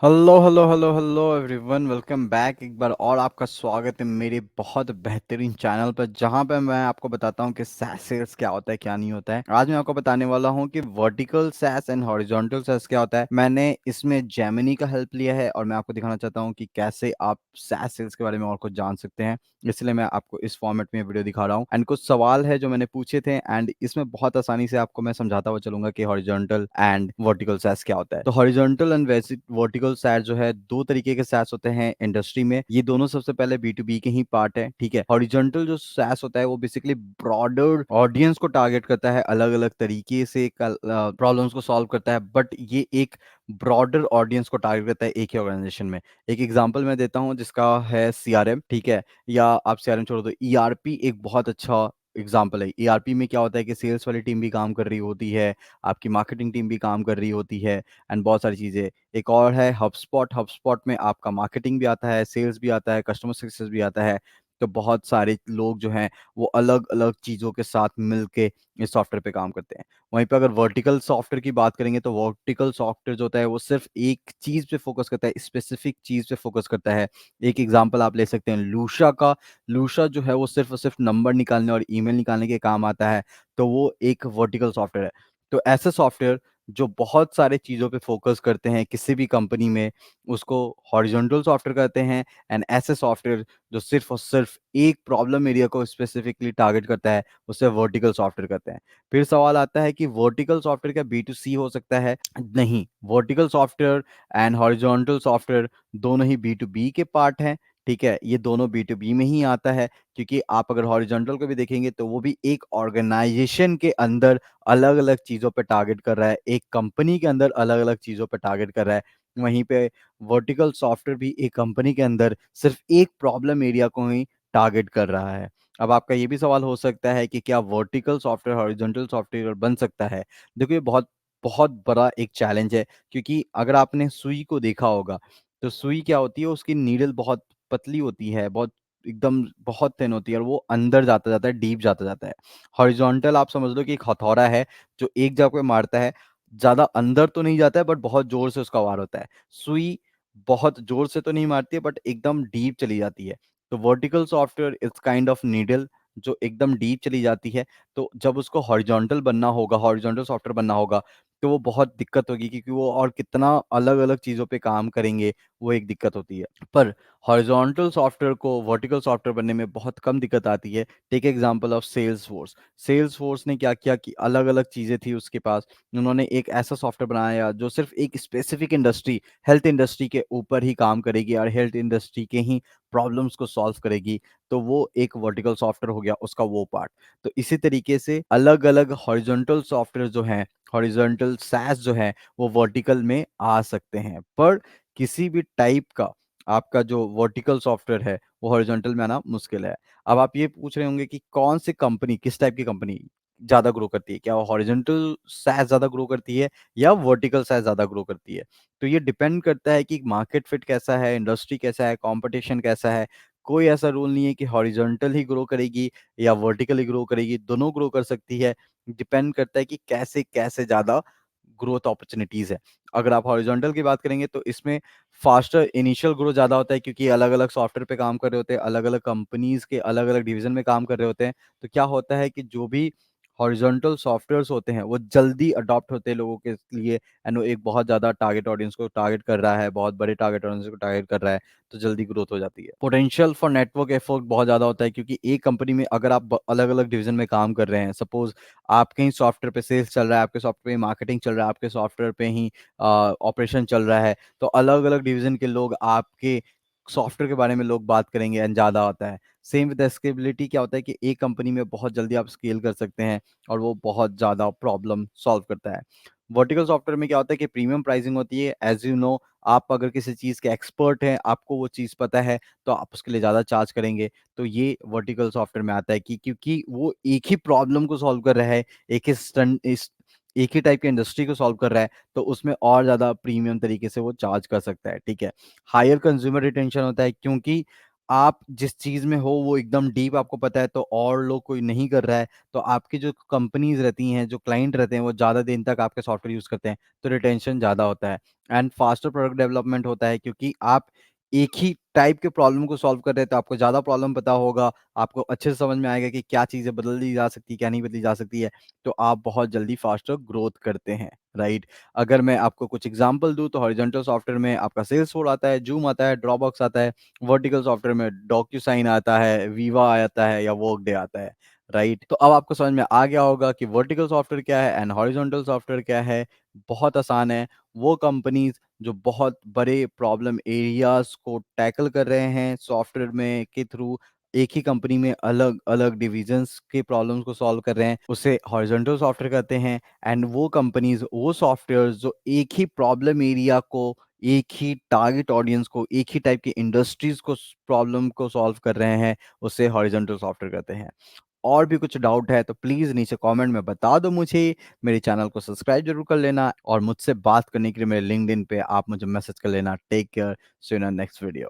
Hello hello hello hello everyone, welcome back. एक बार और आपका स्वागत है मेरे बहुत बेहतरीन चैनल पर, जहां पे मैं आपको बताता हूं कि सैस सेल्स क्या होता है, क्या नहीं होता है। आज मैं आपको बताने वाला हूं कि vertical SaaS and horizontal SaaS क्या होता है। मैंने इसमें जेमिनी का हेल्प लिया है और मैं आपको दिखाना चाहता हूं कि कैसे आप सैस सेल्स के बारे में और कुछ जान सकते हैं। इसलिए मैं आपको इस फॉर्मेट में वीडियो दिखा रहा हूँ एंड कुछ सवाल है जो मैंने पूछे थे एंड इसमें बहुत आसानी से आपको मैं समझाता हुआ चलूंगा कि हॉरिजॉन्टल एंड वर्टिकल सैस क्या होता है। तो हॉरिजॉन्टल एंड वर्टिकल सैस जो है, दो तरीके के सैस होते हैं इंडस्ट्री में। ये दोनों सबसे पहले B2B के ही पार्ट है, ठीक है। हॉरिजॉन्टल जो सैस होता है वो बेसिकली ब्रॉडर ऑडियंस को टारगेट करता है, अलग अलग तरीके से प्रॉब्लम्स को सॉल्व करता है, बट ये एक ब्रॉडर ऑडियंस को टारगेट करता है एक ही ऑर्गेनाइजेशन में। एक एग्जांपल मैं देता हूं जिसका है CRM, ठीक है, या आप CRM छोड़ दो, ERP एक बहुत अच्छा एग्जाम्पल है। ERP में क्या होता है कि सेल्स वाली टीम भी काम कर रही होती है, आपकी मार्केटिंग टीम भी काम कर रही होती है एंड बहुत सारी चीजें। एक और है हबस्पॉट। हबस्पॉट में आपका मार्केटिंग भी आता है, सेल्स भी आता है, कस्टमर सक्सेस भी आता है। तो बहुत सारे लोग जो हैं वो अलग अलग चीज़ों के साथ मिलके इस सॉफ्टवेयर पे काम करते हैं। वहीं पे अगर वर्टिकल सॉफ्टवेयर की बात करेंगे तो वर्टिकल सॉफ्टवेयर जो होता है वो सिर्फ एक चीज़ पे फोकस करता है, स्पेसिफिक चीज़ पे फोकस करता है। एक एग्जांपल आप ले सकते हैं लूशा का। लूशा जो है वो सिर्फ और सिर्फ नंबर निकालने और ईमेल निकालने के काम आता है, तो वो एक वर्टिकल सॉफ्टवेयर है। तो ऐसे सॉफ्टवेयर जो बहुत सारे चीज़ों पे फोकस करते हैं किसी भी कंपनी में, उसको हॉरिजॉन्टल सॉफ्टवेयर कहते हैं। एंड ऐसे सॉफ्टवेयर जो सिर्फ और सिर्फ एक प्रॉब्लम एरिया को स्पेसिफिकली टारगेट करता है, उसे वर्टिकल सॉफ्टवेयर कहते हैं। फिर सवाल आता है कि वर्टिकल सॉफ्टवेयर क्या B2C हो सकता है? नहीं, vertical software and horizontal software दोनों ही B2B के पार्ट हैं, ठीक है। ये दोनों B2B में ही आता है, क्योंकि आप अगर हॉरिजॉन्टल को भी देखेंगे तो वो भी एक ऑर्गेनाइजेशन के अंदर अलग अलग चीज़ों पे टारगेट कर रहा है, एक कंपनी के अंदर अलग अलग चीज़ों पे टारगेट कर रहा है। वहीं पे वर्टिकल सॉफ्टवेयर भी एक कंपनी के अंदर सिर्फ एक प्रॉब्लम एरिया को ही टारगेट कर रहा है। अब आपका ये भी सवाल हो सकता है कि क्या वर्टिकल सॉफ्टवेयर हॉरिजॉन्टल सॉफ्टवेयर बन सकता है? देखो, ये बहुत बहुत बड़ा एक चैलेंज है, क्योंकि अगर आपने सुई को देखा होगा तो सुई क्या होती है, उसकी नीडल बहुत पतली होती है, बहुत एकदम बहुत थिन होती है और वो अंदर जाता जाता है, डीप जाता जाता है। हॉरिजॉन्टल आप समझ लो कि एक हथौड़ा है जो एक जगह पे मारता है, ज़्यादा अंदर तो नहीं जाता है बट बहुत ज़ोर से उसका वार होता है। सुई बहुत ज़ोर से तो नहीं मारती है बट एकदम डीप चली जाती है। तो vertical software it's kind of needle जो एकदम डीप चली जाती है। तो जब उसको हॉरिजॉन्टल बनना होगा, हॉरिजॉन्टल सॉफ्टवेयर बनना होगा, तो वो बहुत दिक्कत होगी, क्योंकि वो और कितना अलग-अलग चीज़ों पे काम करेंगे, वो एक दिक्कत होती है। पर हॉरिजॉन्टल सॉफ्टवेयर को वर्टिकल सॉफ्टवेयर बनने में बहुत कम दिक्कत आती है। Take example of Salesforce. Salesforce ने क्या किया कि अलग-अलग चीज़ें थी उसके पास। उन्होंने एक ऐसा सॉफ्टवेयर बनाया जो सिर्फ़ एक स्पेसिफ़िक इंडस्ट्री, हेल्थ इंडस्ट्री के ऊपर ही काम करेगी और हेल्थ इंडस्ट्री के ही प्रॉब्लम्स को सॉल्व करेगी। तो वो एक वर्टिकल सॉफ्टवेयर हो गया, उसका वो पार्ट। तो इसी तरीके से अलग-अलग हॉरिजॉन्टल सॉफ्टवेयर जो हैं, हॉरिजॉन्टल सैस जो है, वो वर्टिकल में आ सकते हैं। पर किसी भी टाइप का आपका जो वर्टिकल सॉफ्टवेयर है, वो हॉरिजॉन्टल में आना मुश्किल है। अब आप ये पूछ रहे होंगे कि कौन सी कंपनी, किस टाइप की कंपनी ज़्यादा ग्रो करती है? क्या हॉरिजॉन्टल सैस ज़्यादा ग्रो करती है या वर्टिकल सैस ज़्यादा ग्रो करती है? तो ये डिपेंड करता है कि मार्केट फिट कैसा है, इंडस्ट्री कैसा है, कॉम्पिटिशन कैसा है। कोई ऐसा रूल नहीं है कि हॉरिजॉन्टल ही ग्रो करेगी या वर्टिकल ही ग्रो करेगी, दोनों ग्रो कर सकती है। डिपेंड करता है कि कैसे-कैसे ज़्यादा ग्रोथ अपॉर्च्युनिटीज़ है। अगर आप हॉरिजॉन्टल की बात करेंगे तो इसमें फास्टर इनिशियल ग्रोथ ज़्यादा होता है, क्योंकि अलग-अलग सॉफ्टवेयर पे काम कर रहे होते हैं, अलग-अलग कंपनीज़ के अलग-अलग डिवीज़न में काम कर रहे होते हैं। तो क्या होता है कि जो भी हॉरिजॉन्टल सॉफ्टवेयर्स होते हैं, वो जल्दी अडॉप्ट होते हैं लोगों के लिए एंड वो एक बहुत ज़्यादा टारगेट ऑडियंस को टारगेट कर रहा है, बहुत बड़े टारगेट ऑडियंस को टारगेट कर रहा है, तो जल्दी ग्रोथ हो जाती है। पोटेंशियल फॉर नेटवर्क एफर्ट बहुत ज़्यादा होता है, क्योंकि एक कंपनी में अगर आप अलग-अलग डिवीज़न में काम कर रहे हैं, सपोज़ आपके ही सॉफ्टवेयर पे सेल्स चल रहा है, आपके सॉफ्टवेयर पे मार्केटिंग चल रहा है, आपके सॉफ्टवेयर पे ही ऑपरेशन चल रहा है, तो अलग-अलग डिवीज़न के लोग आपके सॉफ्टवेयर के बारे में लोग बात करेंगे एंड ज़्यादा होता है। सेम विद स्केलेबिलिटी क्या होता है कि एक कंपनी में बहुत जल्दी आप स्केल कर सकते हैं और वो बहुत ज़्यादा प्रॉब्लम सॉल्व करता है। वर्टिकल सॉफ्टवेयर में क्या होता है कि प्रीमियम प्राइसिंग होती है। एज़ यू नो, आप अगर किसी चीज़ के एक्सपर्ट हैं, आपको वो चीज़ पता है, तो आप उसके लिए ज़्यादा चार्ज करेंगे। तो ये वर्टिकल सॉफ्टवेयर में आता है कि क्योंकि वो एक ही प्रॉब्लम को सॉल्व कर रहा है, एक ही टाइप की इंडस्ट्री को सॉल्व कर रहा है, तो उसमें और ज़्यादा प्रीमियम तरीके से वो चार्ज कर सकता है, ठीक है। हायर कंज्यूमर रिटेंशन होता है, क्योंकि आप जिस चीज़ में हो वो एकदम डीप आपको पता है, तो और लोग कोई नहीं कर रहा है, तो आपकी जो कंपनीज़ रहती हैं, जो क्लाइंट रहते हैं, वो ज़्यादा दिन तक आपके सॉफ्टवेयर यूज़ करते हैं, तो रिटेंशन ज़्यादा होता है एंड फास्टर प्रोडक्ट डेवलपमेंट होता है, क्योंकि आप एक ही टाइप के प्रॉब्लम को सॉल्व कर रहे हैं, तो आपको ज़्यादा प्रॉब्लम पता होगा, आपको अच्छे से समझ में आएगा कि क्या चीज़ें बदल दी जा सकती है, क्या नहीं बदली जा सकती है, तो आप बहुत जल्दी फास्टर ग्रोथ करते हैं, राइट? अगर मैं आपको कुछ एग्ज़ाम्पल दूँ, तो हॉरिज़ॉन्टल सॉफ्टवेयर में आपका सेल्सफोर्स आता है, जूम आता है, ड्रॉपबॉक्स आता है, वर्टिकल सॉफ्टवेयर में डॉक्यूसाइन आता है, वीवा आता है या वर्कडे आता है, राइट? तो अब आपको समझ में आ गया होगा कि वर्टिकल सॉफ्टवेयर क्या है एंड हॉरिजॉन्टल सॉफ्टवेयर क्या है। बहुत आसान है। वो कंपनीज़ जो बहुत बड़े प्रॉब्लम एरियाज़ को टैकल कर रहे हैं सॉफ्टवेयर में के थ्रू, एक ही कंपनी में अलग-अलग डिविजन्स के प्रॉब्लम्स को सॉल्व कर रहे हैं, उसे हॉरिजॉन्टल सॉफ्टवेयर कहते हैं। एंड वो कंपनीज़, वो सॉफ्टवेयर्स जो एक ही प्रॉब्लम एरिया को, एक ही टारगेट ऑडियंस को, एक ही टाइप की इंडस्ट्रीज़ को प्रॉब्लम को सॉल्व कर रहे हैं, उसे हॉरिजॉन्टल सॉफ्टवेयर कहते हैं। और भी कुछ डाउट है तो प्लीज़ नीचे कमेंट में बता दो मुझे। मेरे चैनल को सब्सक्राइब ज़रूर कर लेना और मुझसे बात करने के लिए मेरे लिंक्डइन पे आप मुझे मैसेज कर लेना। Take care, see you in next video.